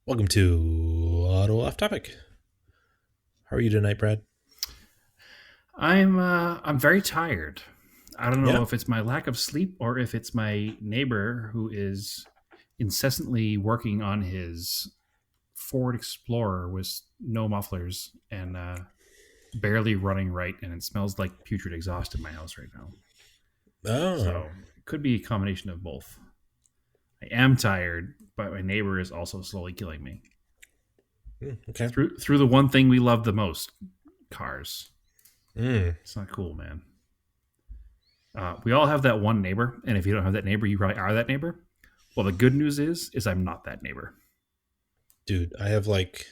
Welcome to Auto Off Topic. How are you tonight, Brad? I'm very tired. I don't Yeah. know if it's my lack of sleep or if it's my neighbor who is incessantly working on his Ford Explorer with no mufflers and barely running right, and it smells like putrid exhaust in my house right now. Oh, So it could be a combination of both. I am tired, but my neighbor is also slowly killing me okay. through the one thing we love the most: cars. Mm. It's not cool, man. We all have that one neighbor, and if you don't have that neighbor, you probably are that neighbor. Well, the good news is I'm not that neighbor. Dude, I have like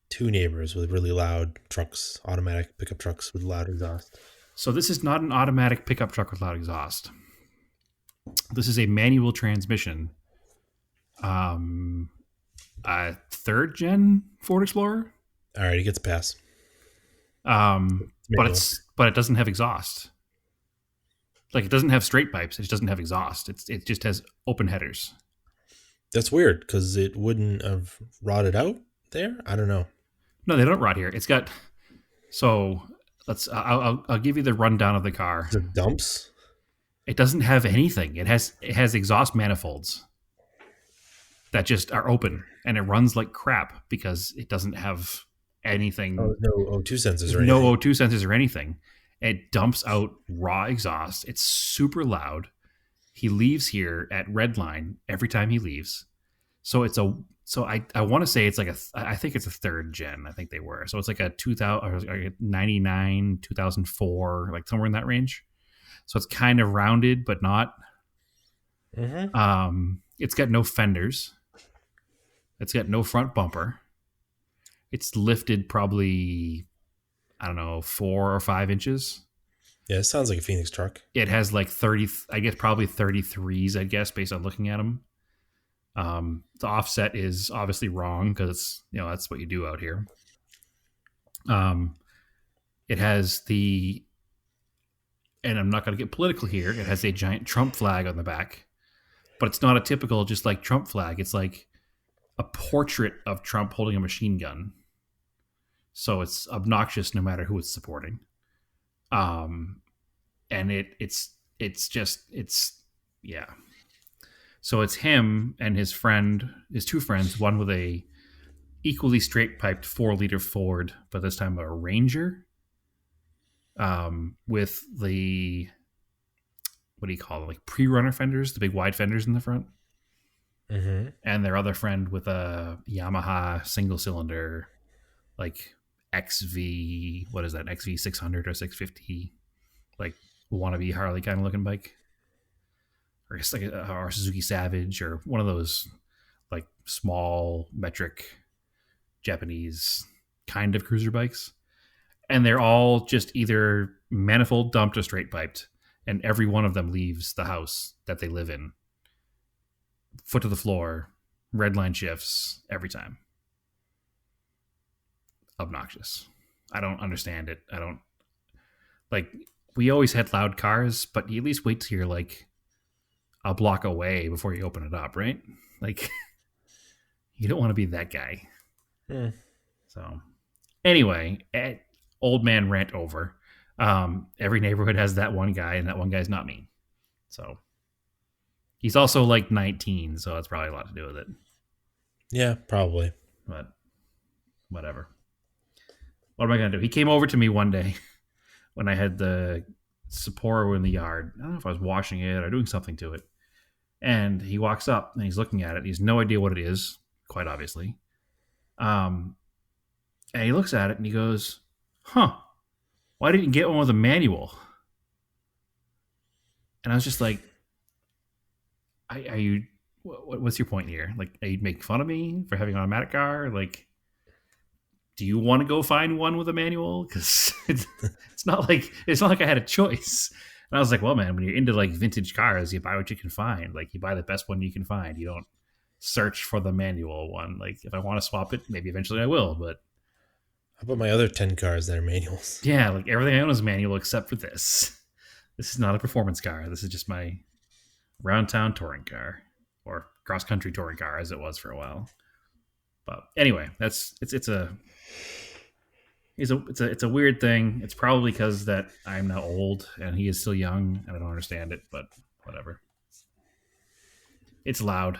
two neighbors with really loud trucks, automatic pickup trucks with loud exhaust. So this is not an automatic pickup truck with loud exhaust. This is a manual transmission, um, a third gen Ford Explorer, All right, he gets a pass. It's but manual. it doesn't have exhaust. Like it doesn't have straight pipes. It just doesn't have exhaust. It just has open headers. That's weird because it wouldn't have rotted out there. I don't know. No, they don't rot here. It's got so let's. I'll give you the rundown of the car. Is it dumps? It doesn't have anything. It has exhaust manifolds that just are open, and it runs like crap because it doesn't have anything. Oh, no O2 sensors There's or no anything. O2 sensors or anything. It dumps out raw exhaust. It's super loud. He leaves here at red line every time he leaves. So it's a so I want to say it's like I think it's a third gen. I think they were. So it's like a 2000 or like a 99, 2004, like somewhere in that range. So it's kind of rounded but not. Mm-hmm. It's got no fenders. It's got no front bumper. It's lifted probably, I don't know, 4 or 5 inches. Yeah, it sounds like a Phoenix truck. It has like 30, I guess probably 33s, I guess, based on looking at them. The offset is obviously wrong because, that's what you do out here. Um, it has and I'm not going to get political here, it has a giant Trump flag on the back, but it's not a typical just like Trump flag. It's like a portrait of Trump holding a machine gun. So it's obnoxious no matter who it's supporting. Um, and it's yeah. So it's him and his two friends, one with a equally straight piped 4 liter Ford, but this time a Ranger, with the what do you call it, like pre-runner fenders, the big wide fenders in the front, Mm-hmm. and their other friend with a Yamaha single cylinder, like XV, what is that, XV 600 or 650, like wannabe Harley kind of looking bike, or it's like or Suzuki Savage or one of those like small metric Japanese kind of cruiser bikes. And they're all just either manifold dumped or straight piped, and every one of them leaves the house that they live in foot to the floor, red line shifts every time. Obnoxious. I don't understand it. I don't like. We always had loud cars, but you at least wait till you're like a block away before you open it up, right? Like you don't want to be that guy. Mm. So anyway, old man rant over. Every neighborhood has that one guy, and that one guy's not me. So he's also like 19, so that's probably a lot to do with it. Yeah, probably. But whatever. What am I gonna do? He came over to me one day when I had the Sapporo in the yard. I don't know if I was washing it or doing something to it. And he walks up and he's looking at it. He has no idea what it is, quite obviously. Um, and he looks at it and he goes, "Huh? Why didn't you get one with a manual?" And I was just like, "Are you? What's your point here? Like, are you making fun of me for having an automatic car? Like, do you want to go find one with a manual? Because it's not like I had a choice." And I was like, "Well, man, when you're into like vintage cars, you buy what you can find. Like, you buy the best one you can find. You don't search for the manual one. Like, if I want to swap it, maybe eventually I will. But How about my other 10 cars that are manuals? yeah, like everything I own is manual except for this. This is not a performance car. This is just my round town touring car." or cross country touring car as it was for a while. But anyway, it's a weird thing. It's probably because that I'm now old and he is still young and I don't understand it, but whatever. It's loud.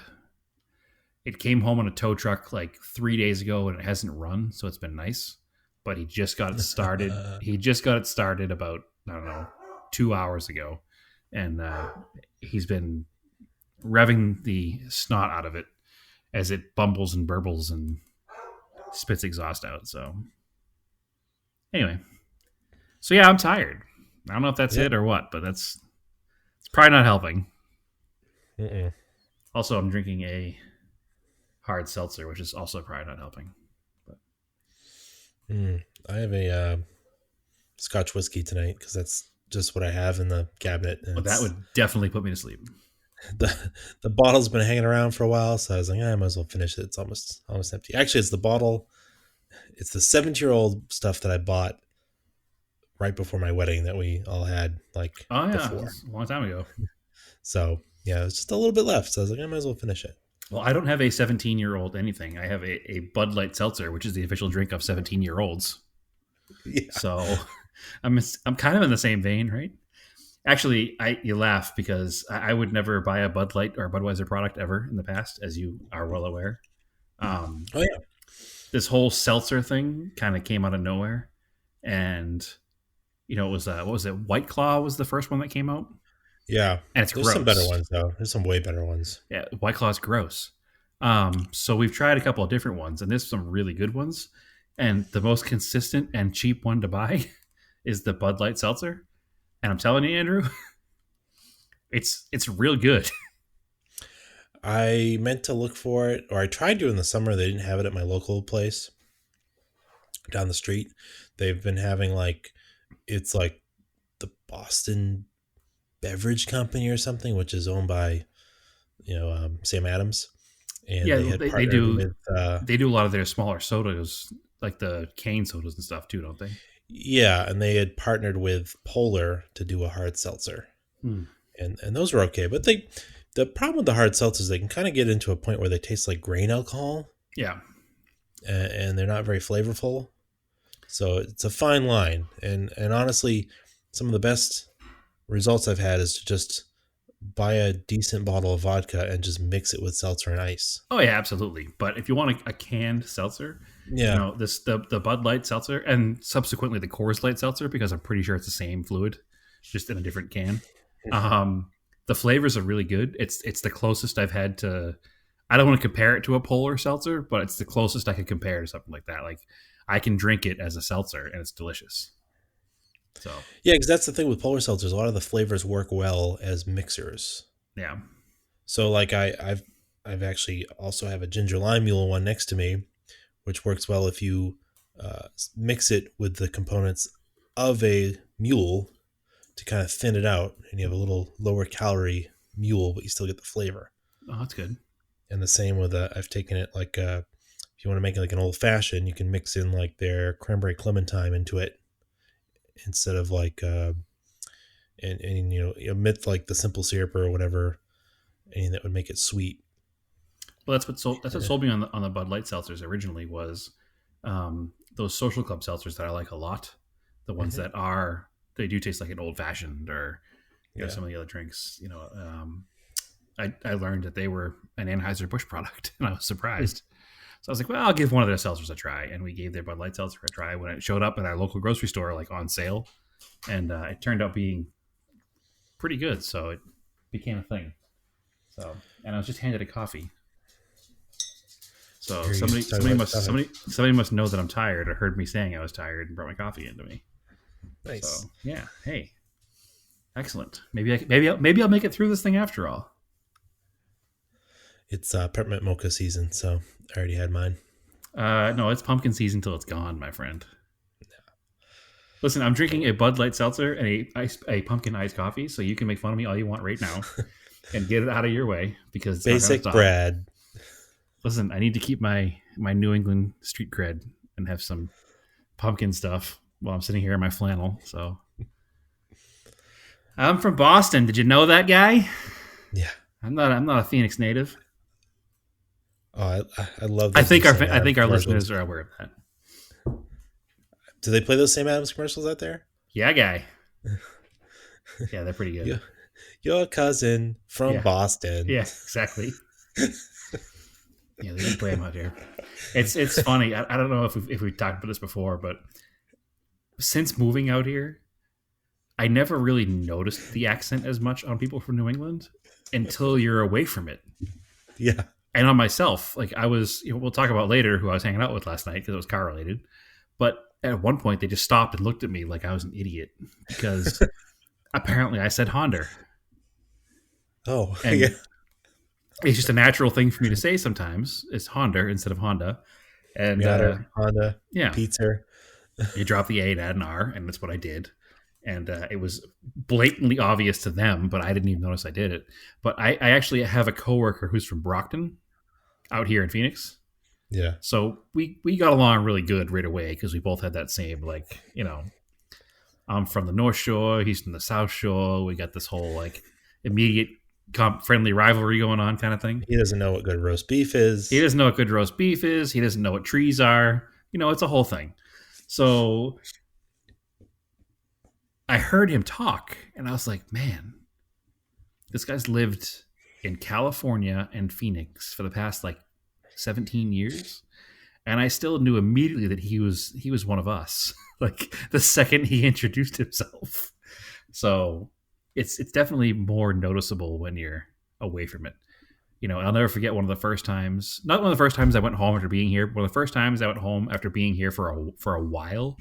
It came home on a tow truck like 3 days ago and it hasn't run, so it's been nice. But he just got it started. He just got it started about, I don't know, 2 hours ago. And he's been revving the snot out of it as it bumbles and burbles and spits exhaust out. So anyway, so yeah, I'm tired. I don't know if that's Yeah. it or what, but it's probably not helping. Mm-mm. Also, I'm drinking a hard seltzer, which is also probably not helping. But I have a Scotch whiskey tonight because that's just what I have in the cabinet. And well, that it's would definitely put me to sleep. the bottle's been hanging around for a while, so I was like, I might as well finish it. It's almost empty. Actually, it's the bottle. It's the 7-year-old stuff that I bought right before my wedding that we all had like Oh yeah, before. that's a long time ago. So yeah, it's just a little bit left. So I was like, I might as well finish it. Well, I don't have a 17-year-old anything. I have a Bud Light seltzer, which is the official drink of 17-year-olds. Yeah. So I'm kind of in the same vein, right? Actually, you laugh because I would never buy a Bud Light or a Budweiser product ever in the past, as you are well aware. Oh yeah. This whole seltzer thing kind of came out of nowhere, and it was what was it? White Claw was the first one that came out, Yeah. and it's There's gross. some better ones though. There's some way better ones. Yeah, White Claw's gross. So we've tried a couple of different ones, and there's some really good ones. And the most consistent and cheap one to buy is the Bud Light seltzer. And I'm telling you, Andrew, it's real good. I meant to look for it, or I tried to in the summer. They didn't have it at my local place down the street. They've been having it's like the Boston Beverage Company or something, which is owned by Sam Adams, and Yeah, they had they partnered do. with They do a lot of their smaller sodas, like the cane sodas and stuff too, don't they? yeah, and they had partnered with Polar to do a hard seltzer, Hmm. and those were okay. But the problem with the hard seltzers, they can kind of get into a point where they taste like grain alcohol, Yeah. and they're not very flavorful. So it's a fine line, and honestly, some of the best results I've had is to just buy a decent bottle of vodka and just mix it with seltzer and ice. Oh yeah, absolutely. But if you want a canned seltzer, Yeah. the Bud Light seltzer and subsequently the Coors Light seltzer, because I'm pretty sure it's the same fluid, just in a different can. The flavors are really good. It's the closest I've had to. I don't want to compare it to a polar seltzer, but it's the closest I could compare to something like that. Like I can drink it as a seltzer and it's delicious. So Yeah, because that's the thing with polar seltzers. A lot of the flavors work well as mixers. yeah. So like I've actually also have a ginger lime mule one next to me, which works well if you mix it with the components of a mule to kind of thin it out, and you have a little lower calorie mule, but you still get the flavor. Oh, that's good. And the same with I've taken it like if you want to make it like an old fashioned, you can mix in like their cranberry clementine into it instead of and omit like the simple syrup or whatever, anything that would make it sweet. Well, that's what sold me on the Bud Light seltzers originally was those social club seltzers that I like a lot. The ones that they do taste like an old fashioned or Yeah. some of the other drinks. I learned that they were an Anheuser-Busch product, and I was surprised. So I was like, well, I'll give one of their seltzers a try, and we gave their Bud Light seltzer a try when it showed up at our local grocery store, like on sale, and it turned out being pretty good. So it became a thing. So, and I was just handed a coffee. So Here you somebody talk somebody about must stuffing. somebody must know that I'm tired or heard me saying I was tired and brought my coffee into me. Nice. So yeah, hey, excellent. Maybe I'll make it through this thing after all. It's peppermint mocha season, so I already had mine. No, it's pumpkin season till it's gone, my friend. Listen, I'm drinking a Bud Light seltzer and a pumpkin iced coffee, so you can make fun of me all you want right now and get it out of your way because it's not Basic gonna stop. Brad. Listen, I need to keep my New England street cred and have some pumpkin stuff while I'm sitting here in my flannel. So I'm from Boston. Did you know that, guy? Yeah. I'm not a Phoenix native. Oh, I love those Sam I Adams think our commercials. listeners are aware of that. Do they play those Sam Adams commercials out there? Yeah, guy. Yeah, they're pretty good. Your, your cousin from Yeah, Boston. yeah, exactly. Yeah, they do play them out here. It's funny. I don't know if we talked about this before, but since moving out here, I never really noticed the accent as much on people from New England until you're away from it. Yeah. And on myself, like I was, we'll talk about later who I was hanging out with last night because it was car related. But at one point, they just stopped and looked at me like I was an idiot because apparently I said Honda, Oh, yeah. and it's just a natural thing for me to say sometimes. It's Honda instead of Honda, and Miata, Honda, yeah, Pizza. you drop the A and add an R, and that's what I did. And it was blatantly obvious to them, but I didn't even notice I did it. But I actually have a coworker who's from Brockton, out here in Phoenix. Yeah. So we got along really good right away because we both had that same, like, I'm from the North Shore, he's from the South Shore. We got this whole like immediate friendly rivalry going on kind of thing. He doesn't know what good roast beef He is. doesn't know what good roast beef is. He doesn't know what trees are. It's a whole thing. So I heard him talk and I was like, man, this guy's lived in California and Phoenix for the past like 17 years. And I still knew immediately that he was one of us. Like the second he introduced himself. So it's definitely more noticeable when you're away from it. I'll never forget one of the first times. Not one of the first times I went home after being here. One of the first times I went home after being here for a while.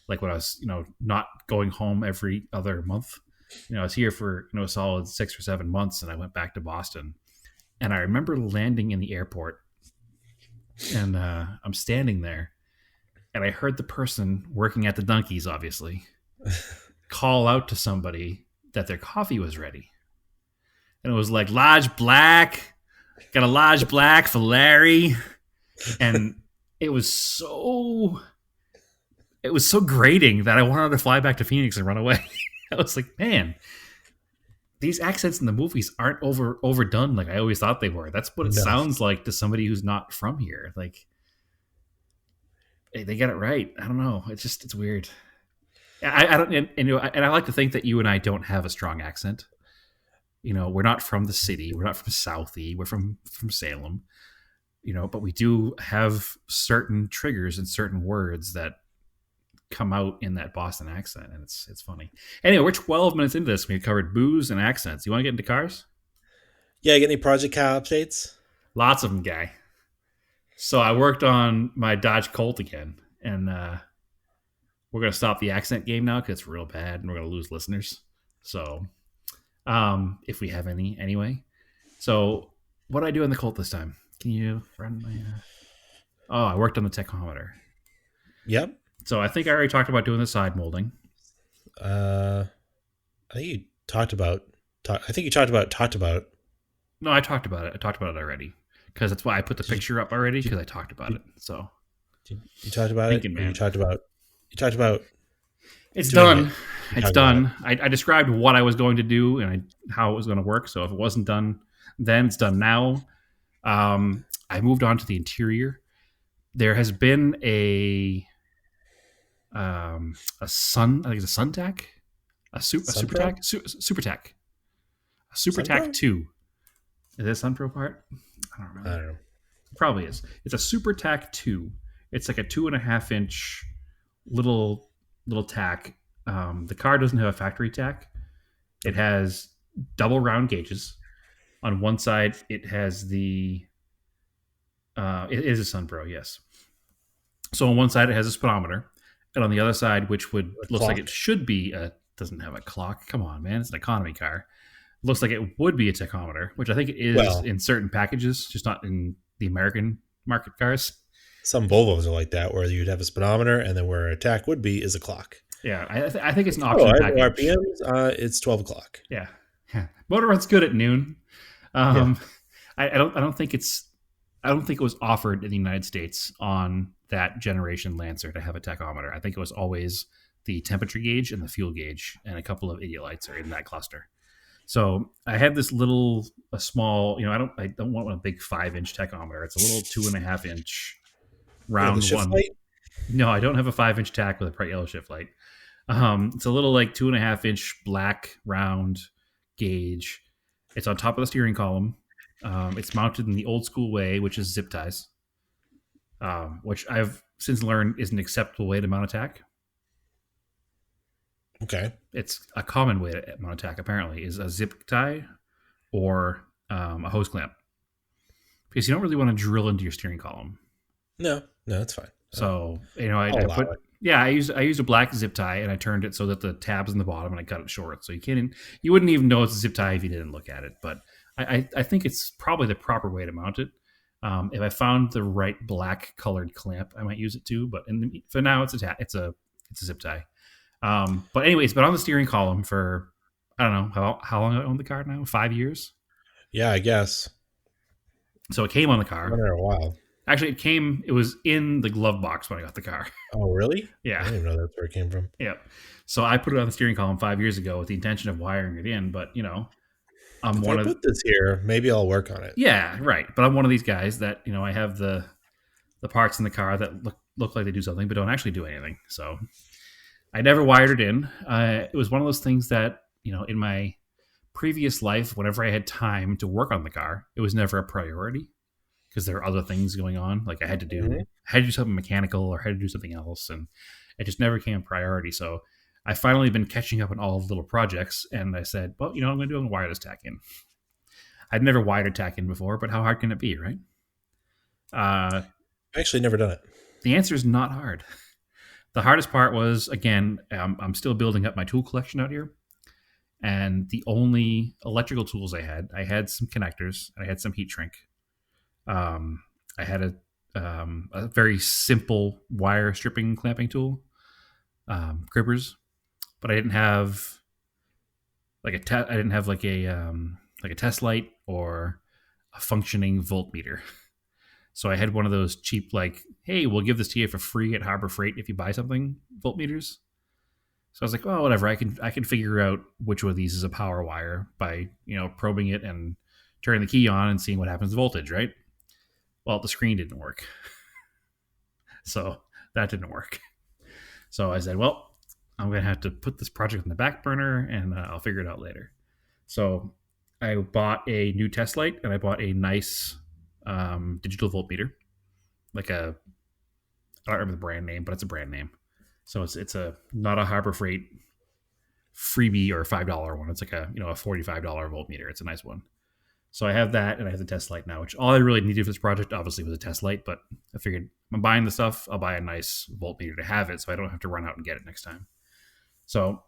Like when I was not going home every other month. I was here for a solid 6 or 7 months, and I went back to Boston. And I remember landing in the airport, and I'm standing there, and I heard the person working at the Donkeys, obviously, call out to somebody that their coffee was ready. And it was like, large black, got a large black for Larry. And it was so grating that I wanted to fly back to Phoenix and run away. I was like, man, these accents in the movies aren't overdone like I always thought they were. That's what it No. sounds like to somebody who's not from here. Like, they get it right. I don't know. It's weird. I don't, and I like to think that you and I don't have a strong accent. We're not from the city. We're not from Southie. We're from Salem. But we do have certain triggers and certain words that come out in that Boston accent, and it's funny. Anyway, we're 12 minutes into this. We've covered booze and accents. You want to get into cars? Yeah, get any Project Cow updates? Lots of them, guy. So I worked on my Dodge Colt again, and we're gonna stop the accent game now because it's real bad, and we're gonna lose listeners. So, if we have any, anyway. So, what did I do on the Colt this time? Can you run my? Oh, I worked on the tachometer. Yep. So I think I already talked about doing the side molding. I think you talked about. I think you talked about. No, I talked about it. I talked about it already because that's why I put the picture up already because I talked about it. So You talked about thinking, it. Or man. you talked about. You talked about. It's doing done. it. It's done. I described what I was going to do and how it was going to work. So if it wasn't done then, it's done now. I moved on to the interior. There has been a sun. I think it's a SunTac, a super tac, super tac, a super tac 2. Is this Sunpro part? I don't remember. I don't know. It probably is. It's a super tac 2. It's like a 2.5-inch little tack. The car doesn't have a factory tack. It has double round gauges. On one side, it has the. It is a Sunpro, yes. So on one side, it has a speedometer, and on the other side, which looks like it should be doesn't have a clock. Come on, man! It's an economy car. Looks like it would be a tachometer, which I think it is in certain packages, just not in the American market cars. Some Volvos are like that, where you'd have a speedometer, and then where a tack would be is a clock. Yeah, I think it's an option package. RPMs, it's 12 o'clock. Yeah. Motor Run's good at noon. I don't think it was offered in the United States on that generation Lancer to have a tachometer. I think it was always the temperature gauge and the fuel gauge, and a couple of idiot lights are in that cluster. So I had this little, a small, I don't want a big 5 inch tachometer. It's a little 2.5 inch Yeah, the round shift one. light. No, I don't have a 5 inch tack with a bright yellow shift light. It's a little like 2.5 inch black round gauge. It's on top of the steering column. It's mounted in the old school way, which is zip ties, which I've since learned is an acceptable way to mount a tack. Okay. It's a common way to mount a tack, apparently, is a zip tie or a hose clamp, because you don't really want to drill into your steering column. No, no, that's fine. So I'll I allow put it. yeah, I used a black zip tie and I turned it so that the tabs in the bottom and I cut it short, so you wouldn't even know it's a zip tie if you didn't look at it. But I think it's probably the proper way to mount it. If I found the right black colored clamp, I might use it too. But for now, it's a zip tie. But anyways, but on the steering column for, I don't know how long I owned the car now, 5 years. Yeah, I guess. So it came on the I've car. been there a while. Actually, it was in the glove box when I got the car. Oh, really? I Yeah. didn't even know that's where it came from. Yeah. So I put it on the steering column 5 years ago with the intention of wiring it in, but I'm If I one of put this here, maybe I'll work on it. yeah, right. But I'm one of these guys that, I have the parts in the car that look like they do something but don't actually do anything. So I never wired it in. It was one of those things that, in my previous life, whenever I had time to work on the car, it was never a priority because there were other things going on. Like Mhm. I had to do something mechanical or had to do something else, and it just never became a priority. So I finally been catching up on all the little projects, and I said, well, I'm going to do a wireless tack in. I'd never wired a tack in before, but how hard can it be, right? Uh, I actually never done it. the answer is not hard. The hardest part was, again, I'm still building up my tool collection out here, and the only electrical tools I had some connectors, and I had some heat shrink. Um, I had a very simple wire stripping clamping tool, grippers, but I didn't have I didn't have like a test light or a functioning voltmeter. So I had one of those cheap, like, hey, we'll give this to you for free at Harbor Freight if you buy something, voltmeters. So I was like, well, whatever. I can figure out which one of these is a power wire by probing it and turning the key on and seeing what happens to voltage, right? Well, the screen didn't work, so that didn't work. So I said, well, I'm gonna have to put this project on the back burner, and I'll figure it out later. So I bought a new test light, and I bought a nice digital voltmeter, like I don't remember the brand name, but it's a brand name. So it's a not a Harbor Freight freebie or $5 one. It's like a $45 voltmeter. It's a nice one. So I have that, and I have the test light now. Which all I really needed for this project, obviously, was a test light. But I figured I'm buying the stuff. I'll buy a nice voltmeter to have it, so I don't have to run out and get it next time. So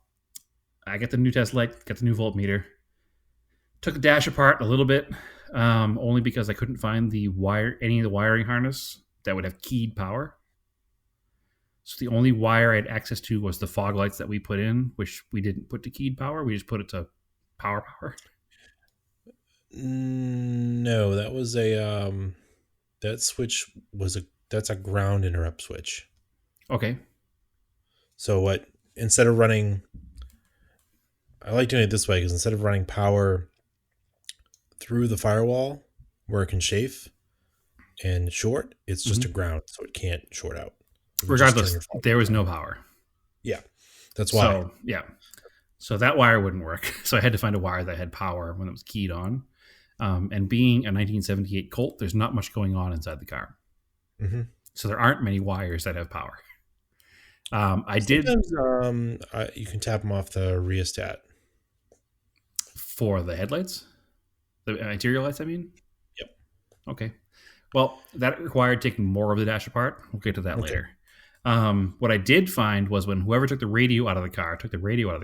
I get the new test light, get the new voltmeter. Took the dash apart a little bit, only because I couldn't find any of the wiring harness that would have keyed power. So the only wire I had access to was the fog lights that we put in, which we didn't put to keyed power. We just put it to power. No, that was a that switch was a that's a ground interrupt switch. Okay. So what instead of running I like doing it this way because instead of running power through the firewall where it can chafe and short, it's just a Mm-hmm. ground, so it can't short out. It would just turn Regardless, your firewall there was on. no power. Yeah, that's why. So yeah. So that wire wouldn't work. So I had to find a wire that had power when it was keyed on. And being a 1978 Colt, there's not much going on inside the car. Mm-hmm. So there aren't many wires that have power. I did Sometimes you can tap them off the rheostat. for the headlights, the interior lights, I mean. Yep. Okay. Well, that required taking more of the dash apart. We'll get to that Okay. later. What I did find was when whoever took the radio out of the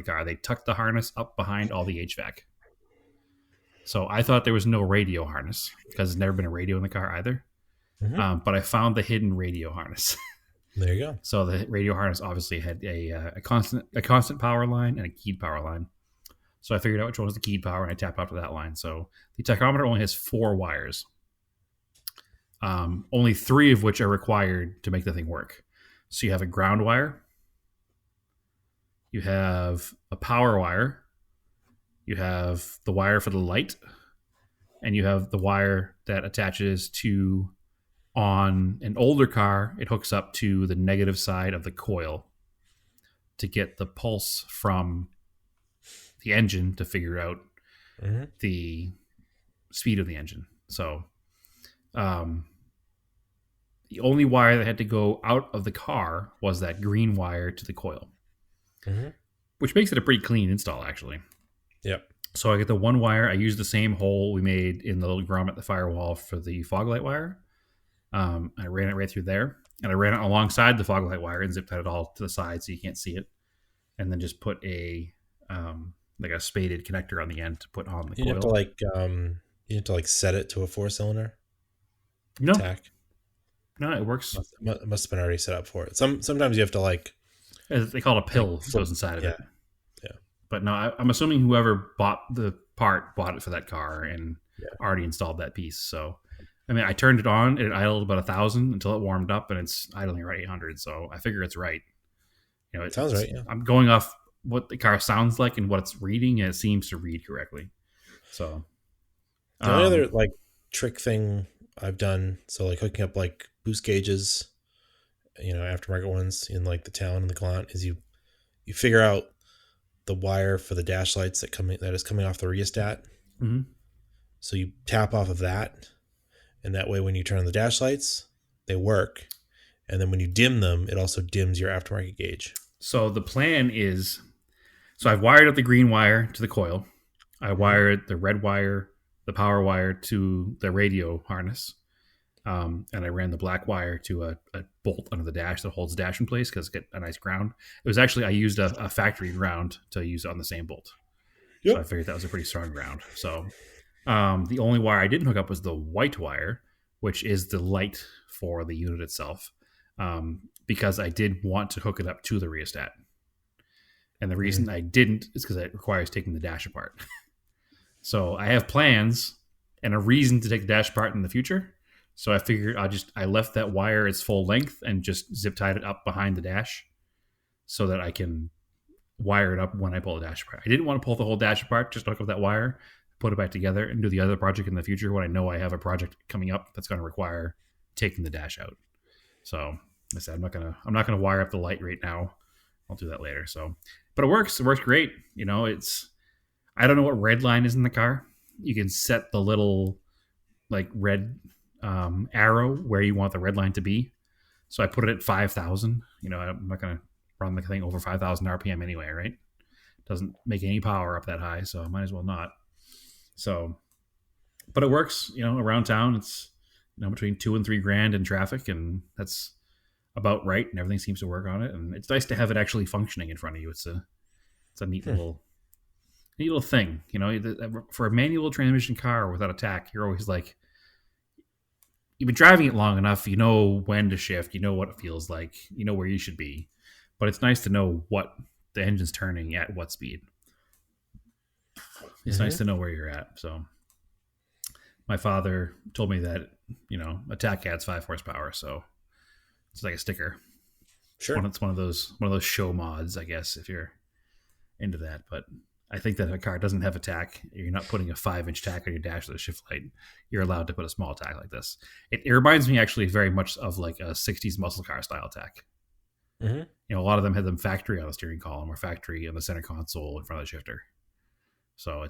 car, they tucked the harness up behind all the HVAC. So I thought there was no radio harness because there's never been a radio in the car either. Mm-hmm. But I found the hidden radio harness. There you go. So the radio harness obviously had a constant power line and a keyed power line. So I figured out which one was the keyed power, and I tapped out to that line. So the tachometer only has 4 wires, only 3 of which are required to make the thing work. So you have a ground wire, you have a power wire, you have the wire for the light, and you have the wire that attaches to, on an older car, it hooks up to the negative side of the coil to get the pulse from the engine to figure out Mm-hmm. the speed of the engine. So um, the only wire that had to go out of the car was that green wire to the coil, Mm-hmm. which makes it a pretty clean install, actually. Yep. So I get the one wire. I use the same hole we made in the little grommet at the firewall for the fog light wire. I ran it right through there, and I ran it alongside the fog light wire and zip tied it all to the side so you can't see it, and then just put a like a spaded connector on the end to put on the You have to coil. you have to like set it to a 4-cylinder No, tack. no, it works. Must have been already set up for it. Sometimes you have to They call it a like pill that flip. goes inside of Yeah. it. Yeah. But no, I'm assuming whoever bought the part bought it for that car and Yeah. already installed that piece. So, I mean, I turned it on. It idled about 1,000 until it warmed up, and it's idling around 800. So I figure it's right. You know, Sounds right. Yeah. I'm going off what the car sounds like and what it's reading, and it seems to read correctly. So, The only other um, like trick thing I've done, so like hooking up like boost gauges, aftermarket ones in like the town and the Glant, is you figure out the wire for the dash lights that is coming off the rheostat. mhm. So you tap off of that, and that way when you turn on the dash lights, they work. And then when you dim them, it also dims your aftermarket gauge. So the plan is, so I've wired up the green wire to the coil. I Mm-hmm. wired the red wire, the power wire to the radio harness. And I ran the black wire to a bolt under the dash that holds the dash in place because it's got a nice ground. It was actually, I used a factory ground to use on the same bolt. So I Yep. figured that was a pretty strong ground. So the only wire I didn't hook up was the white wire, which is the light for the unit itself, because I did want to hook it up to the rheostat. And the reason I didn't is because it requires taking the dash apart. So I have plans and a reason to take the dash apart in the future. So I figured I left that wire its full length and just zip tied it up behind the dash so that I can wire it up when I pull the dash apart. I didn't want to pull the whole dash apart, just hook up that wire, put it back together, and do the other project in the future when I know I have a project coming up that's going to require taking the dash out. So I said I'm not gonna wire up the light right now. I'll do that later. So, but it works. It works great. You know, I don't know what red line is in the car. You can set the little like red arrow where you want the red line to be. So I put it at 5,000. You know, I'm not going to run the thing over 5,000 RPM anyway, right? Doesn't make any power up that high, so I might as well not. So, but it works. You know, around town, it's between $2,000 and $3,000 in traffic, and that's about right. And everything seems to work on it, and it's nice to have it actually functioning in front of you. It's a neat little thing. You know, for a manual transmission car without a tack, you're always like, you've been driving it long enough, you know when to shift, you know what it feels like, you know where you should be. But it's nice to know what the engine's turning at what speed. It's nice to know where you're at. So my father told me that, a tack adds 5 horsepower, so it's like a sticker. Sure. It's one of those show mods, I guess, if you're into that. But I think that if a car doesn't have a tack, you're not putting a 5-inch tack on your dash with a shift light. You're allowed to put a small tack like this. It reminds me actually very much of like a 60s muscle car style tack. Mm-hmm. You know, a lot of them had them factory on the steering column or factory on the center console in front of the shifter. So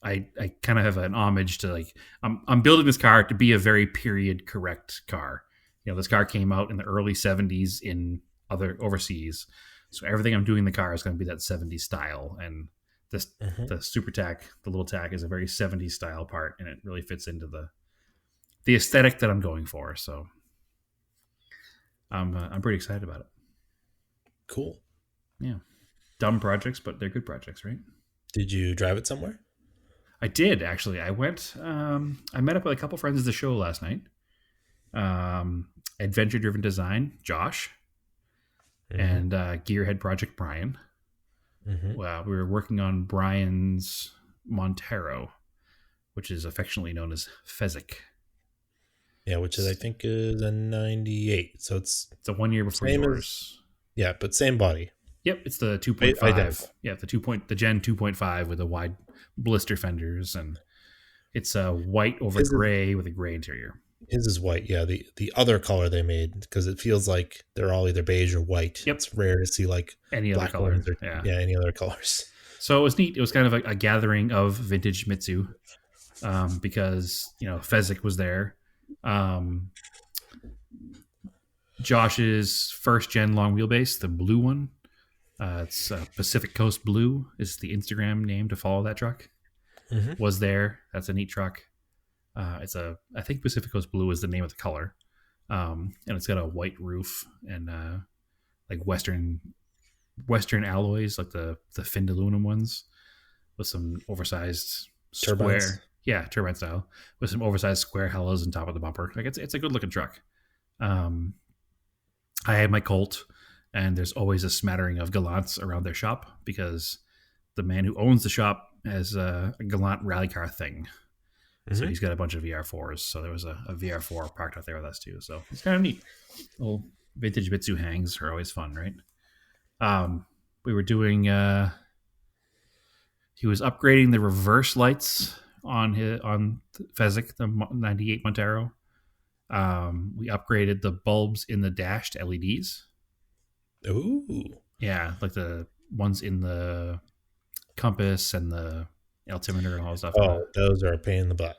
I kind of have an homage to like, I'm building this car to be a very period correct car. You know, this car came out in the early 70s in other overseas. So everything I'm doing in the car is going to be that 70s style. And the super tack, the little tack, is a very 70s style part, and it really fits into the aesthetic that I'm going for. So I'm pretty excited about it. Cool. Yeah, dumb projects, but they're good projects, right? Did you drive it somewhere? I did actually. I went. I met up with a couple friends at the show last night. Adventure Driven Design, Josh, and Gearhead Project, Brian. Mm-hmm. We were working on Brian's Montero, which is affectionately known as Fezzik. Yeah, which is I think is a 98. So it's a 1 year before same yours. Yeah, but same body. Yep, it's the 2.5. Identical. Yeah, the Gen 2.5 with a wide blister fenders, and it's white over His is gray with a gray interior. his is white. Yeah, the other color they made, because it feels like they're all either beige or white. Yep. It's rare to see like Any other black color. ones or Yeah. yeah, any other colors. So it was neat. It was kind of a gathering of vintage Mitsu, because Fezzik was there. Josh's first gen long wheelbase, the blue one. It's Pacific Coast Blue is the Instagram name to follow that truck. Mm-hmm. Was there. That's a neat truck. I think Pacific Coast Blue is the name of the color. And it's got a white roof and like Western alloys, like the finned aluminum ones, with some oversized Turbines. square, yeah, turbine style, with some oversized square hellos on top of the bumper. Like it's a good looking truck. I had my Colt, and there's always a smattering of gallants around their shop because the man who owns the shop has a gallant rally car thing. So he's got a bunch of VR4s. So there was a VR4 parked out there with us too. So it's kind of neat. Little vintage Mitsu hangs are always fun, right? We were doing. He was upgrading the reverse lights on Fezzik, the '98 Montero. We upgraded the bulbs in the dash to LEDs. Ooh. Yeah, like the ones in the compass and the altimeter and all that stuff. Oh, those are a pain in the butt.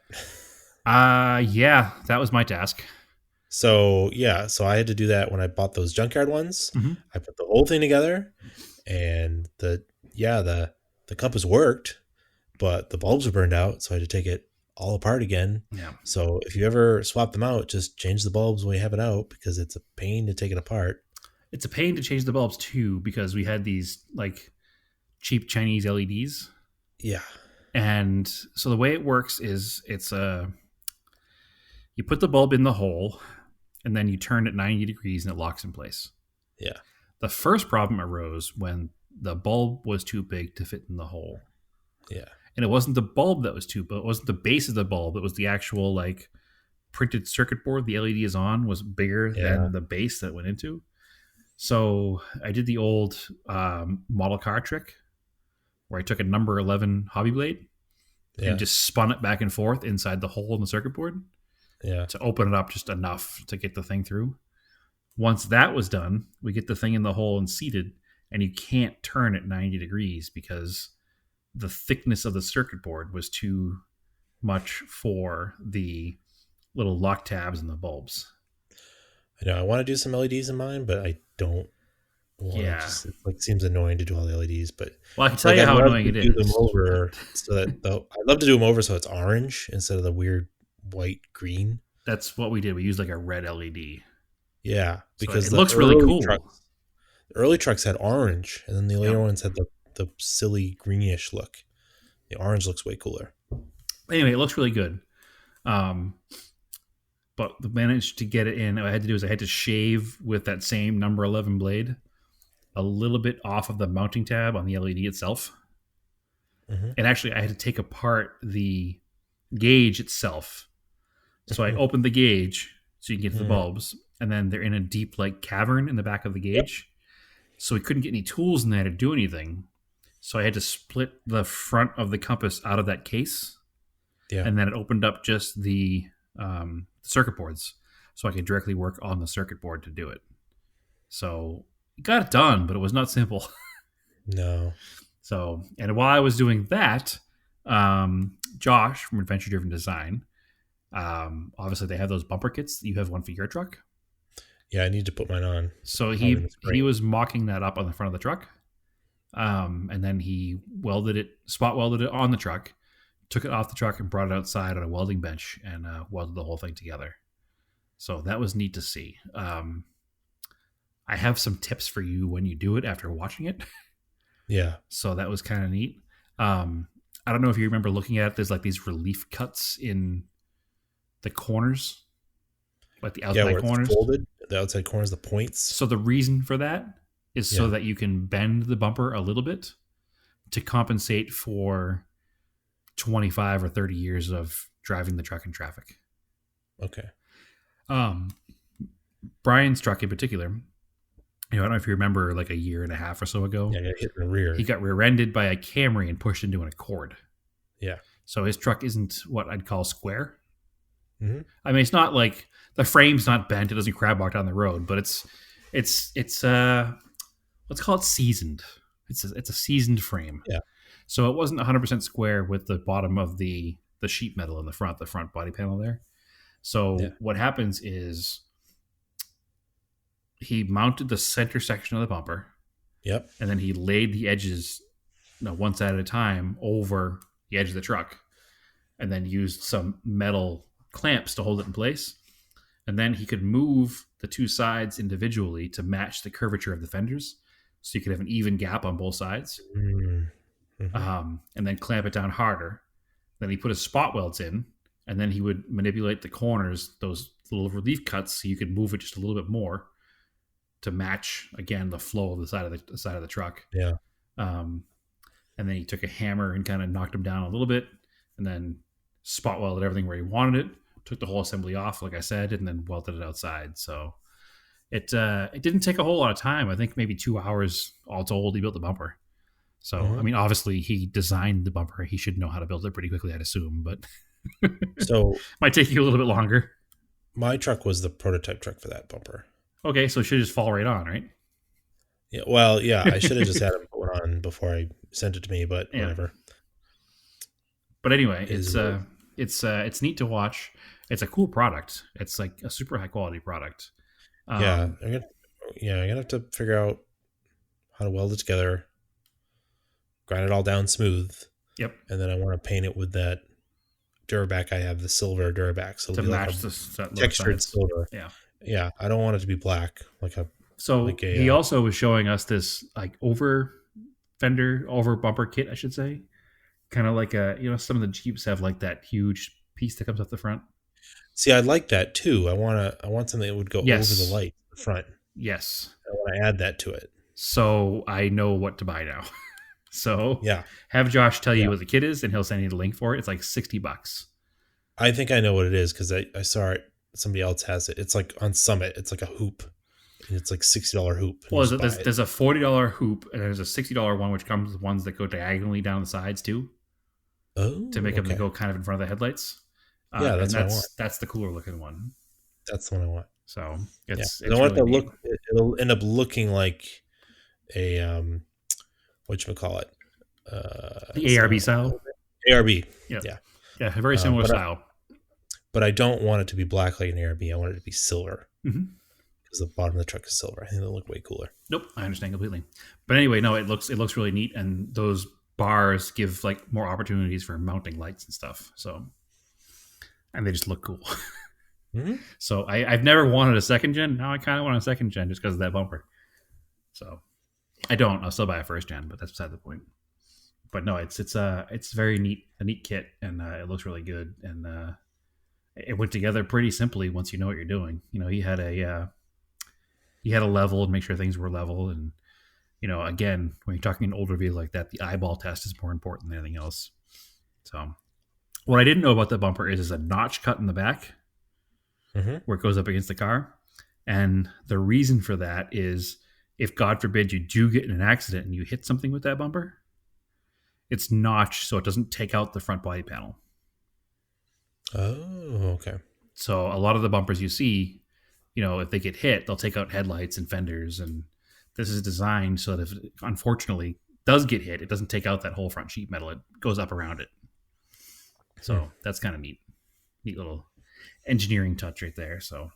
Yeah, that was my task. So I had to do that when I bought those junkyard ones. Mm-hmm. I put the whole thing together, and the compass worked, but the bulbs were burned out, so I had to take it all apart again. Yeah. So if you ever swap them out, just change the bulbs when you have it out, because it's a pain to take it apart. It's a pain to change the bulbs too, because we had these like cheap Chinese LEDs. Yeah. And so the way it works is it's you put the bulb in the hole and then you turn it 90 degrees and it locks in place. Yeah. The first problem arose when the bulb was too big to fit in the hole. Yeah. And it wasn't the bulb that was too, but it wasn't the base of the bulb. It was the actual like printed circuit board the LED is on was bigger than the base that it went into. So I did the old model car trick where I took a number 11 hobby blade and just spun it back and forth inside the hole in the circuit board to open it up just enough to get the thing through. Once that was done, we get the thing in the hole and seated, and you can't turn it 90 degrees because the thickness of the circuit board was too much for the little lock tabs and the bulbs. I know I want to do some LEDs in mine, but I don't want to. It seems annoying to do all the LEDs, but I can tell you how annoying it is. Do them over so that I'd love to do them over so it's orange instead of the weird white green. That's what we did. We used like a red LED. Yeah, because so it looks really cool. The early trucks had orange, and then the later ones had the silly greenish look. The orange looks way cooler. Anyway, it looks really good. But the managed to get it in, what I had to do is I had to shave with that same number 11 blade a little bit off of the mounting tab on the LED itself. Mm-hmm. And actually, I had to take apart the gauge itself. So I opened the gauge so you can get to the bulbs, and then they're in a deep like cavern in the back of the gauge. Yep. So we couldn't get any tools in there to do anything. So I had to split the front of the compass out of that case. Yeah. And then it opened up just the circuit boards so I could directly work on the circuit board to do it. So it got it done, but it was not simple. No. So, and while I was doing that, Josh from Adventure Driven Design, obviously they have those bumper kits. You have one for your truck. Yeah, I need to put mine on. So he was mocking that up on the front of the truck. And then he spot welded it on the truck, took it off the truck and brought it outside on a welding bench and welded the whole thing together. So that was neat to see. I have some tips for you when you do it after watching it. Yeah. So that was kind of neat. I don't know if you remember looking at it. There's like these relief cuts in the corners, like the outside corners. Folded, the outside corners, the points. So the reason for that is so that you can bend the bumper a little bit to compensate for 25 or 30 years of driving the truck in traffic. Okay. Brian's truck in particular, I don't know if you remember like a year and a half or so ago. Yeah, got hit in the rear. He got rear-ended by a Camry and pushed into an Accord. Yeah. So his truck isn't what I'd call square. Hmm. I mean, it's not like the frame's not bent; it doesn't crab walk down the road, but it's let's call it seasoned. It's a seasoned frame. Yeah. So it wasn't 100% square with the bottom of the sheet metal in the front body panel there. Yeah. So what happens is he mounted the center section of the bumper, Yep. and then he laid the edges, one side at a time, over the edge of the truck, and then used some metal clamps to hold it in place. And then he could move the two sides individually to match the curvature of the fenders, so you could have an even gap on both sides. Mm-hmm. And then clamp it down harder. Then he put his spot welds in, and then he would manipulate the corners, those little relief cuts, so you could move it just a little bit more to match again the flow of the side of the truck. Yeah. Um, and then he took a hammer and kind of knocked him down a little bit, and then spot welded everything where he wanted it. Took the whole assembly off, like I said, and then welded it outside. So it didn't take a whole lot of time. I think maybe 2 hours all told. He built the bumper. So Mm-hmm. I mean, obviously he designed the bumper. He should know how to build it pretty quickly, I'd assume, but So might take you a little bit longer. my truck was the prototype truck for that bumper. Okay, so it should just fall right on, right? Yeah. Well, yeah, I should have just had him put one on before I sent it to me, but Yeah. whatever. But anyway, It is what it's neat to watch. It's a cool product. It's like a super high quality product. Yeah. I'm gonna have to figure out how to weld it together, grind it all down smooth, Yep. and then I want to paint it with that Duraback. I have the silver Duraback, so To it'll be match like the a textured sides. silver. Yeah. Yeah, I don't want it to be black like a So like a he also was showing us this like over bumper kit, I should say. Kind of like some of the Jeeps have like that huge piece that comes off the front. See, I like that too. I want something that would go Yes. over the light in the front. Yes. I want to add that to it. So I know what to buy now. So Yeah. have Josh tell you Yeah. what the kit is, and he'll send you the link for it. It's like $60. I think I know what it is because I saw it. Somebody else has it. It's like on Summit. It's like a hoop. And it's like $60 hoop. Well, there's a $40 hoop, and there's a $60 one, which comes with ones that go diagonally down the sides too, to make them okay. go kind of in front of the headlights. Yeah, that's and what I want. that's the cooler looking one. That's the one I want. So Yeah. it's I want it to really neat. look. It'll end up looking like a whatchamacallit. The ARB style. ARB. Yep. Yeah. Yeah, a very similar but style. But I don't want it to be black like an ARB. I want it to be silver Mhm. because the bottom of the truck is silver. I think it'll look way cooler. Nope, I understand completely. But anyway, no, it looks really neat, and those bars give like more opportunities for mounting lights and stuff. So, and they just look cool. Mm-hmm. So I've never wanted a second gen. Now I kind of want a second gen just because of that bumper. So I don't. I'll still buy a first gen, but that's beside the point. But no, it's very neat, a neat kit, and it looks really good, and it went together pretty simply once you know what you're doing. He had a level and make sure things were level, and again, when you're talking an older vehicle like that, the eyeball test is more important than anything else. So what I didn't know about the bumper is a notch cut in the back Mm-hmm. where it goes up against the car. And the reason for that is if, God forbid, you do get in an accident and you hit something with that bumper, it's notched so it doesn't take out the front body panel. Oh, okay. So a lot of the bumpers you see, if they get hit, they'll take out headlights and fenders. And this is designed so that if it, unfortunately, does get hit, it doesn't take out that whole front sheet metal. It goes up around it. So that's kind of neat. Neat little engineering touch right there. So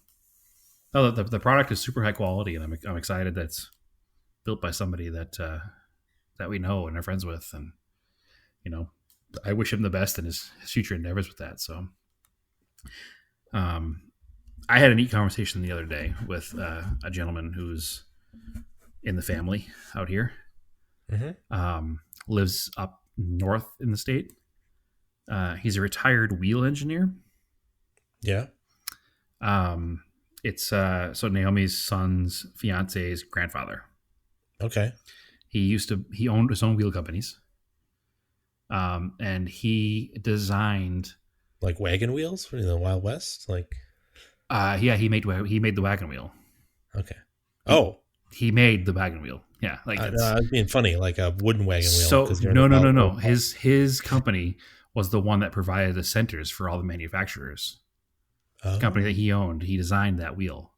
the product is super high quality, and I'm excited that it's built by somebody that we know and are friends with, and I wish him the best in his future endeavors with that. So I had a neat conversation the other day with a gentleman who's in the family out here. Mm-hmm. Lives up north in the state. He's a retired wheel engineer. Yeah. It's so Naomi's son's fiance's grandfather. Okay. He owned his own wheel companies. And he designed Like wagon wheels in the Wild West? Like, he made the wagon wheel. okay. Oh, He made the wagon wheel. Yeah, like I was being funny, like a wooden wagon wheel. so 'cause you're in no. the Wild West. His company was the one that provided the centers for all the manufacturers. The company Oh. that he owned, he designed that wheel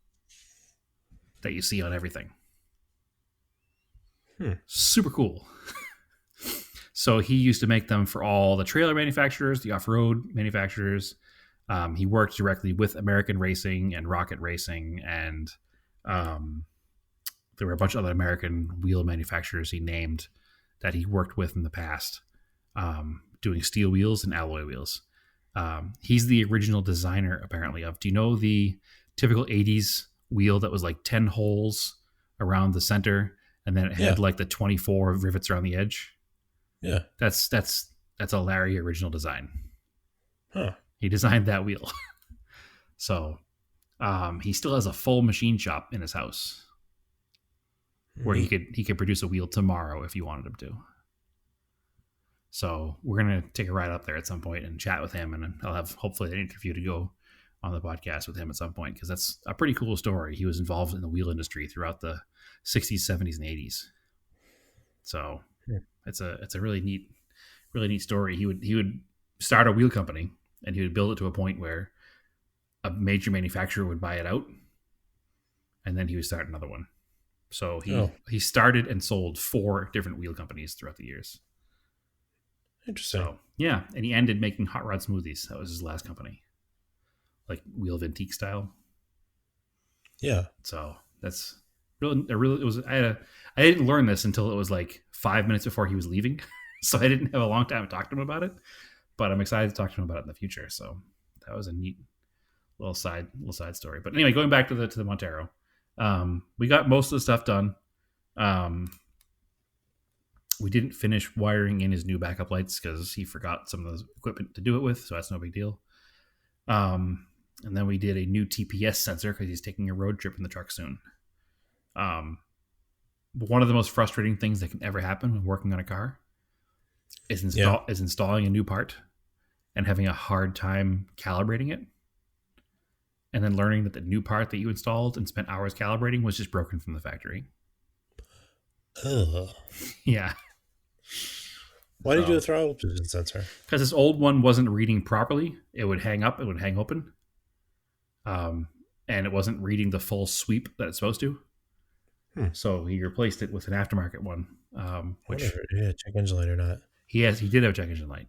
that you see on everything. Hmm. Super cool. So he used to make them for all the trailer manufacturers, the off-road manufacturers. He worked directly with American Racing and Rocket Racing, and um, there were a bunch of other American wheel manufacturers he named that he worked with in the past, doing steel wheels and alloy wheels. He's the original designer, apparently, of. Do you know the typical 80s wheel that was like 10 holes around the center, and then it Yeah. had like the 24 rivets around the edge? Yeah. That's a Larry original design. Huh. He designed that wheel. So he still has a full machine shop in his house where Neat. he could produce a wheel tomorrow if you wanted him to. So we're gonna take a ride up there at some point and chat with him, and I'll have hopefully an interview to go on the podcast with him at some point, because that's a pretty cool story. He was involved in the wheel industry throughout the 60s, 70s, and 80s. So Yeah. it's a really neat story. He would start a wheel company and he would build it to a point where a major manufacturer would buy it out, and then he would start another one. So Oh, he started and sold 4 different wheel companies throughout the years. interesting. So yeah, and he ended making hot rod smoothies. That was his last company, like wheel Ventique style. Yeah. So that's really. It was. I didn't learn this until it was like 5 minutes before he was leaving, so I didn't have a long time to talk to him about it. But I'm excited to talk to him about it in the future. So that was a neat little side story. But anyway, going back to the Montero, we got most of the stuff done. We didn't finish wiring in his new backup lights because he forgot some of the equipment to do it with, so that's no big deal. And then we did a new TPS sensor because he's taking a road trip in the truck soon. One of the most frustrating things that can ever happen when working on a car is installing a new part and having a hard time calibrating it, and then learning that the new part that you installed and spent hours calibrating was just broken from the factory. Ugh. Yeah. Why did you do a throttle position sensor? Because this old one wasn't reading properly. It would hang up. It would hang open. And it wasn't reading the full sweep that it's supposed to. So he replaced it with an aftermarket one, which check engine light or not. He did have a check engine light.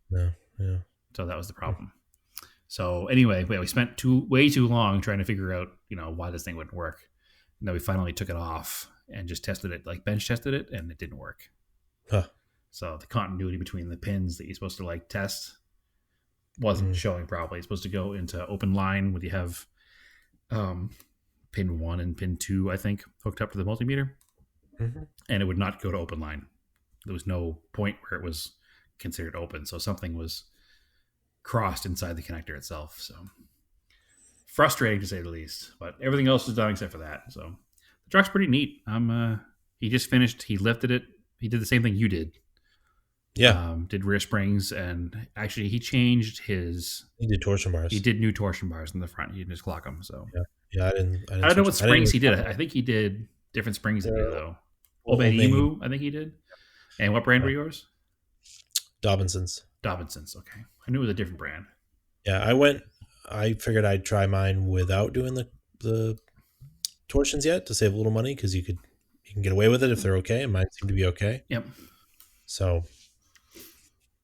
No, yeah. So that was the problem. So anyway, we spent way too long trying to figure out, why this thing wouldn't work. And then we finally took it off and just tested it, like bench tested it, and it didn't work. Huh. So the continuity between the pins that you're supposed to test wasn't showing properly. It's supposed to go into open line when you have pin 1 and pin 2, I think, hooked up to the multimeter. Mm-hmm. And it would not go to open line. There was no point where it was considered open. So something was crossed inside the connector itself. So frustrating to say the least. But everything else was done except for that. So the truck's pretty neat. He just finished. He lifted it. He did the same thing you did. Yeah. Did rear springs, and actually he changed his. He did torsion bars. He did new torsion bars in the front. He didn't just clock them. So yeah, I didn't I don't know what springs he did. I think he did different springs than you though. Old Emu, I think he did. And what brand were yours? Dobinson's. Okay. I knew it was a different brand. Yeah, I figured I'd try mine without doing the torsions yet to save a little money, because you can get away with it if they're okay, and mine seem to be okay. Yep. So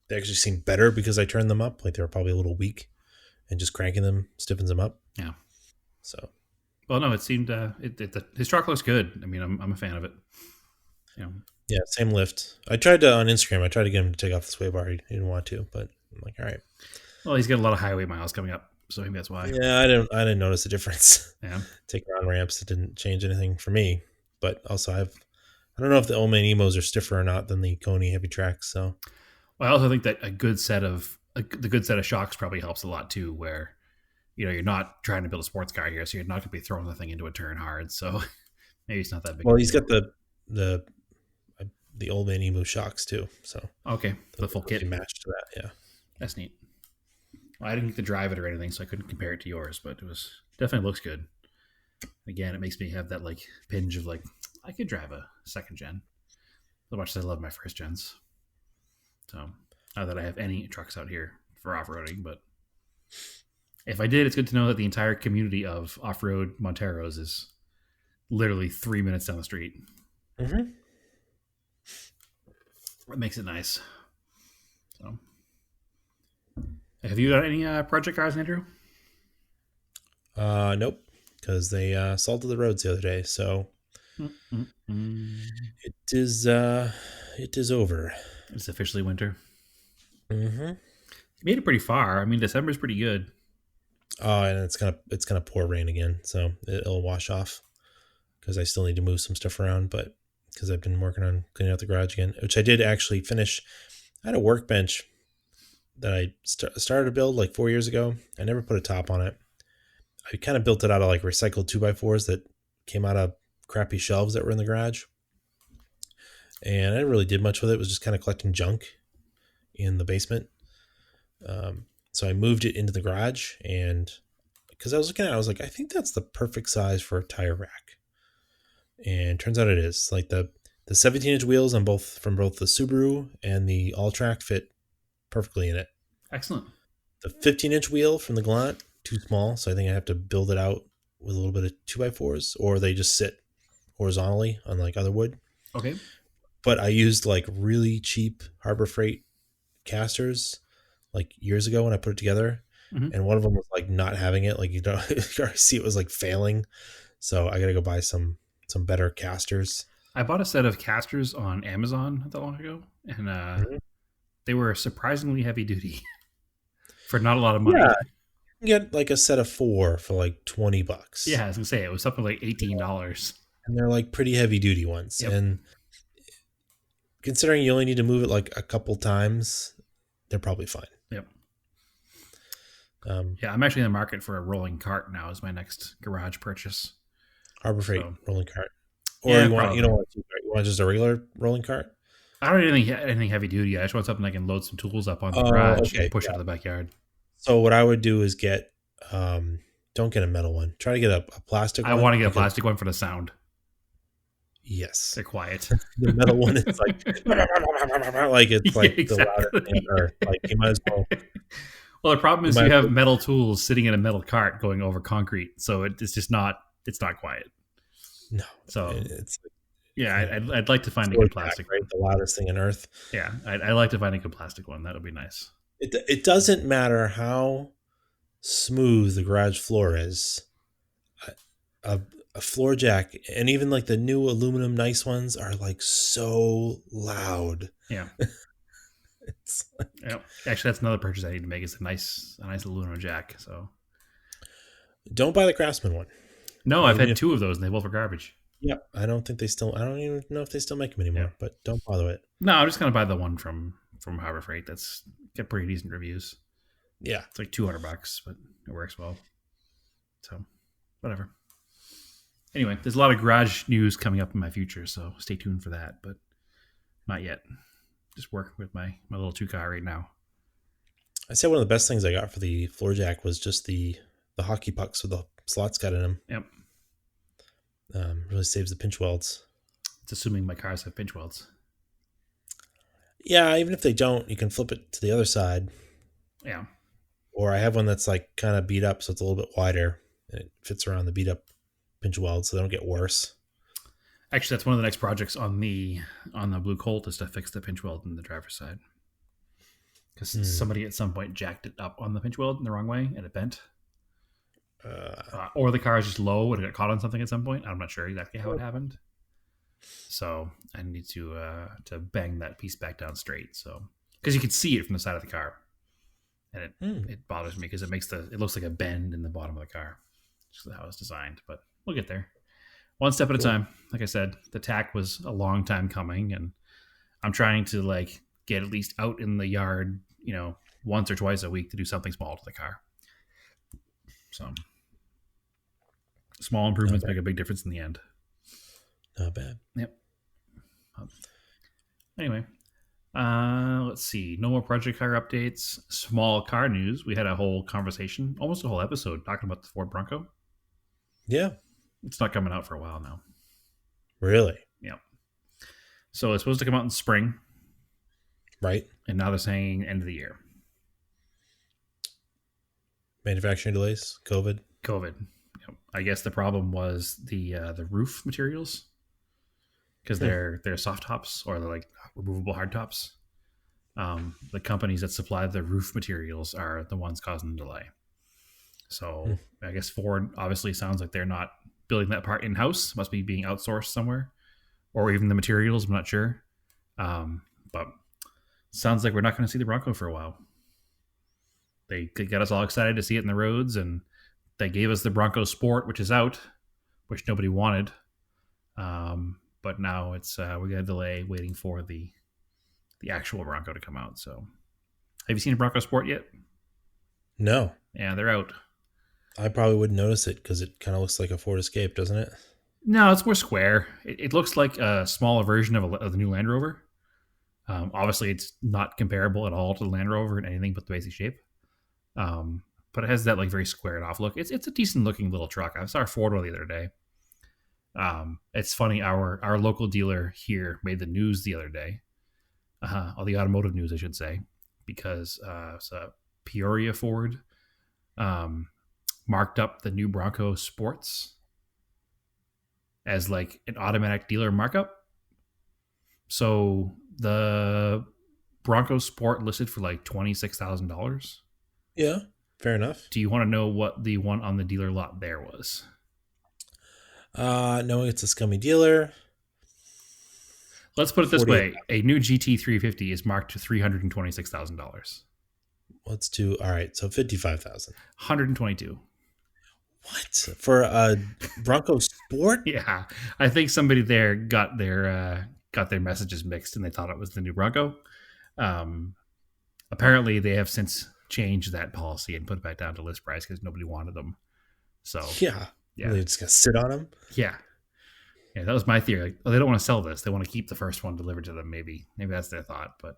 they actually seem better because I turned them up. Like they were probably a little weak, and just cranking them stiffens them up. Yeah. So. Well, no, it seemed his truck looks good. I mean, I'm a fan of it. Yeah, same lift. I tried to on Instagram. I tried to get him to take off the sway bar. He didn't want to, but I'm like, all right. Well, he's got a lot of highway miles coming up, so maybe that's why. Yeah, I didn't notice the difference. Yeah. Taking on ramps, it didn't change anything for me. But also, I don't know if the Omen Emos are stiffer or not than the Coney heavy tracks. So, well, I also think that the good set of shocks probably helps a lot too. Where you're not trying to build a sports car here, so you're not going to be throwing the thing into a turn hard. So maybe it's not that big. Well, he's got the old man Emo shocks too. So okay, the full kit matched to that. Yeah, that's neat. Well, I didn't get to drive it or anything, so I couldn't compare it to yours, but it was definitely looks good. Again, it makes me have that pinge of I could drive a second gen, as much as I love my first gens. So Not that I have any trucks out here for off roading, but if I did, it's good to know that the entire community of off road Monteros is literally 3 minutes down the street. Mm-hmm. That makes it nice. So, have you got any project cars, Andrew? Nope, because they salted the roads the other day, so Mm-mm-mm. it is over. It's officially winter. Mm-hmm. You made it pretty far. I mean, December's pretty good. Oh, and it's gonna pour rain again, so it'll wash off because I still need to move some stuff around, but because I've been working on cleaning out the garage again, which I did actually finish. I had a workbench that I started to build like 4 years ago. I never put a top on it. I kind of built it out of like recycled 2x4s that came out of crappy shelves that were in the garage. And I didn't really did much with it. It was just kind of collecting junk in the basement. So I moved it into the garage, and because I was looking at it, I was like, I think that's the perfect size for a tire rack. And turns out it is. Like the 17-inch wheels on from both the Subaru and the All-Track fit perfectly in it. Excellent. The 15-inch wheel from the Galant, too small, so I think I have to build it out with a little bit of 2x4s, or they just sit horizontally on like other wood. Okay. But I used like really cheap Harbor Freight casters like years ago when I put it together, and one of them was like not having it. Like you already see it was like failing, so I gotta go buy some better casters. I bought a set of casters on Amazon not that long ago, and they were surprisingly heavy duty for not a lot of money. Yeah, you can get like a set of 4 for like $20. Yeah, I was gonna say it was something like $18. And they're like pretty heavy duty ones. Yep. And considering you only need to move it like a couple times, they're probably fine. Yep. Um, Yeah, I'm actually in the market for a rolling cart now as my next garage purchase. Harbor Freight So- rolling cart, or Yeah, you want probably. you want just a regular rolling cart? I don't need anything heavy duty. I just want something I can load some tools up on the Oh, garage okay, and push yeah. it to the backyard. So what I would do is get don't get a metal one. Try to get a plastic I one. want to get a because- plastic one for the sound. Yes. They're quiet. The metal one is like like it's like Yeah, the loudest thing on earth. Like you might as well. Well, the problem is might you as have well- metal tools sitting in a metal cart going over concrete, so it's just not. It's not quiet. No. So It's yeah, I'd like to find a good plastic. right? The loudest thing on earth. Yeah, I'd like to find a good plastic one. That would be nice. It doesn't matter how smooth the garage floor is. A floor jack, and even like the new aluminum nice ones, are like so loud. Yeah. It's like, Yep. Actually, that's another purchase I need to make. Is a nice aluminum jack. So don't buy the Craftsman one. no, I've Even had if- 2 of those, and they both are garbage. Yeah, I don't even know if they still make them anymore. Yeah. But don't bother with it. No, I'm just gonna buy the one from Harbor Freight. That's got pretty decent reviews. Yeah, It's like $200, but it works well. So whatever. Anyway, there's a lot of garage news coming up in my future, so stay tuned for that. But not yet. Just working with my little 2-car right now. I said one of the best things I got for the floor jack was just the hockey pucks with the slots got in them. Yep. Really saves the pinch welds. It's assuming my cars have pinch welds. Yeah, even if they don't, you can flip it to the other side. Yeah. Or I have one that's like kind of beat up, so it's a little bit wider, and it fits around the beat up pinch weld, so they don't get worse. Actually, that's one of the next projects on the blue Colt is to fix the pinch weld in the driver's side. Because somebody at some point jacked it up on the pinch weld in the wrong way and it bent. Or the car is just low and it got caught on something at some point. I'm not sure exactly how it happened. So I need to bang that piece back down straight. So because you can see it from the side of the car, and it bothers me because it looks like a bend in the bottom of the car. Just how it's designed, but we'll get there. One step at a time. Like I said, the tack was a long time coming, and I'm trying to like get at least out in the yard, once or twice a week to do something small to the car. So small improvements make a big difference in the end. Not bad. Yep. Anyway, let's see. No more project car updates. Small car news. We had a whole conversation, almost a whole episode, talking about the Ford Bronco. Yeah. It's not coming out for a while now. Really? Yeah. So it's supposed to come out in spring. Right. and now they're saying end of the year. Manufacturing delays, COVID. COVID. Yep. I guess the problem was the roof materials because Hmm. they're soft tops or they're like removable hard tops. The companies that supply the roof materials are the ones causing the delay. Hmm. So I guess Ford obviously sounds like they're not building that part in house. Must be being outsourced somewhere, or even the materials. I'm not sure. But sounds like we're not going to see the Bronco for a while. They got us all excited to see it in the roads, and they gave us the Bronco Sport, which is out, which nobody wanted. But now it's we got a delay waiting for the actual Bronco to come out. So, have you seen a Bronco Sport yet? No, Yeah, they're out. I probably wouldn't notice it because it kind of looks like a Ford Escape, doesn't it? No, it's more square. It looks like a smaller version of the new Land Rover. Obviously, it's not comparable at all to the Land Rover in anything but the basic shape. But it has that like very squared off look. It's a decent looking little truck. I saw a Ford one the other day. It's funny. Our local dealer here made the news the other day, or the automotive news, I should say, because so Peoria Ford um, marked up the new Bronco Sports as like an automatic dealer markup. So the Bronco Sport listed for like $26,000. Yeah, fair enough. Do you want to know what the one on the dealer lot there was? No, it's a scummy dealer. Let's put it this 48. way: a new GT 350 is marked to $326,000. Let's do all right. So 55,000. 122. What for a Bronco Sport? Yeah, I think somebody there got their messages mixed and they thought it was the new Bronco. Um, Apparently, they have since changed that policy and put it back down to list price because nobody wanted them. So Yeah, yeah, they just gonna sit on him. yeah, yeah. That was my theory. Like, oh, they don't want to sell this; they want to keep the first one delivered to them. Maybe that's their thought. But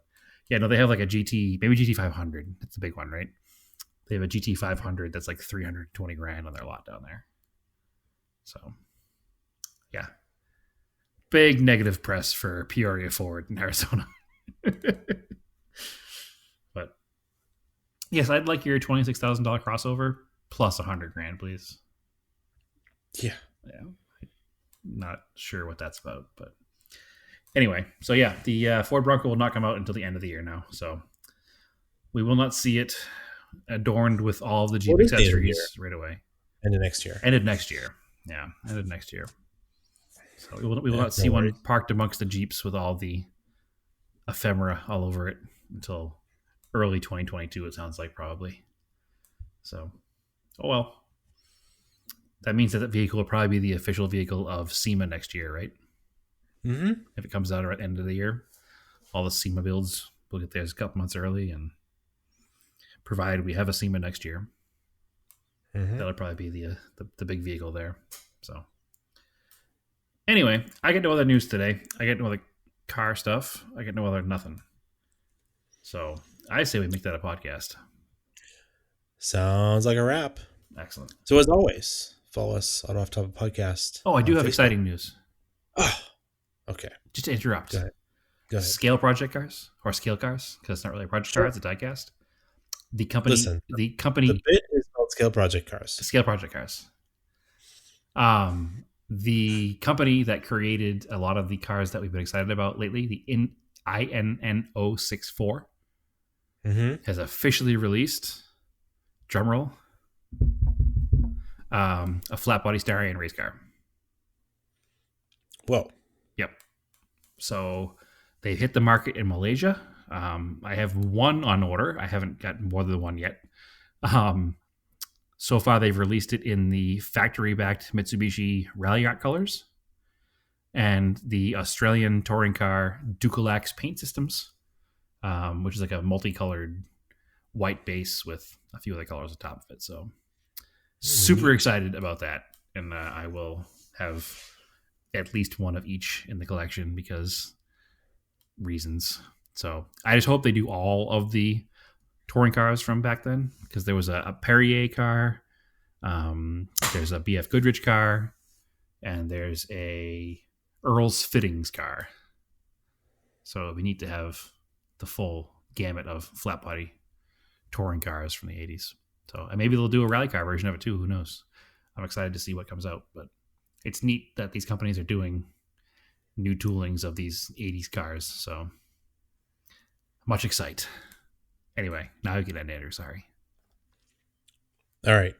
yeah, no, they have like a GT, maybe GT 500. That's the big one, right? They have a GT 500 that's like 320 grand on their lot down there. So yeah, big negative press for Peoria Ford in Arizona. But yes, I'd like your $26,000 crossover plus 100 grand, please. Yeah. Yeah, not sure what that's about, but anyway. So yeah, the Ford Bronco will not come out until the end of the year now. So we will not see it adorned with all the Jeep What is the end of the accessories year? right away. And the next year. Ended next year. Yeah, ended next year. So we will Yeah, not see no one worries. parked amongst the Jeeps with all the ephemera all over it until early 2022. It sounds like probably. So, oh well. That means that vehicle will probably be the official vehicle of SEMA next year, right? Mm-hmm. If it comes out at the end of the year, all the SEMA builds will get theirs a couple months early, and provided we have a SEMA next year, Mm-hmm. that'll probably be the big vehicle there. So anyway, I get no other news today. I get no other car stuff. I get no other nothing. So I say we make that a podcast. Sounds like a wrap. Excellent. So as always, follow us on Off Topic Podcast. Oh, I do on have Facebook. exciting news. Oh, okay. Just to interrupt. Go ahead. Go ahead. Scale project cars or scale cars, because it's not really a project car, it's a diecast. The company, Listen, the the company, bit is called Scale Project Cars. scale project cars. The company that created a lot of the cars that we've been excited about lately, the INN064, Mm-hmm. has officially released, drumroll, a flat body Starion race car. Whoa. Yep. So they hit the market in Malaysia. I have one on order. I haven't gotten more than one yet. So far, they've released it in the factory-backed Mitsubishi Rally Art colors and the Australian touring car Ducalax paint systems, which is like a multicolored white base with a few other colors on top of it. So super excited about that. And I will have at least one of each in the collection because reasons. So I just hope they do all of the touring cars from back then, because there was a Perrier car, there's a BF Goodrich car, and there's a Earl's Fittings car. So it'd be neat to have the full gamut of flat body touring cars from the 80s. So and maybe they'll do a rally car version of it too. Who knows? I'm excited to see what comes out. But it's neat that these companies are doing new toolings of these 80s cars. So much excite. Anyway, now you can end, Andrew. Sorry. All right.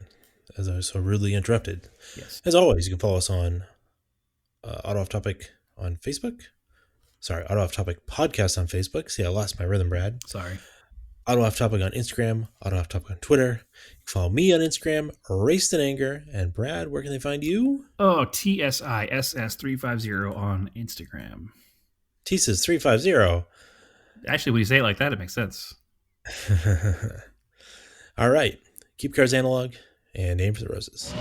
As I was so rudely interrupted. Yes. As always, you can follow us on Auto Off Topic on Facebook. Sorry, Auto Off Topic podcast on Facebook. See, I lost my rhythm, Brad. Sorry. Auto Off Topic on Instagram. Auto Off Topic on Twitter. You can follow me on Instagram, Raced in Anger. And Brad, where can they find you? Oh, TSISS350 on Instagram. TSIS350. Actually, when you say it like that, it makes sense. All right. Keep cars analog and aim for the roses.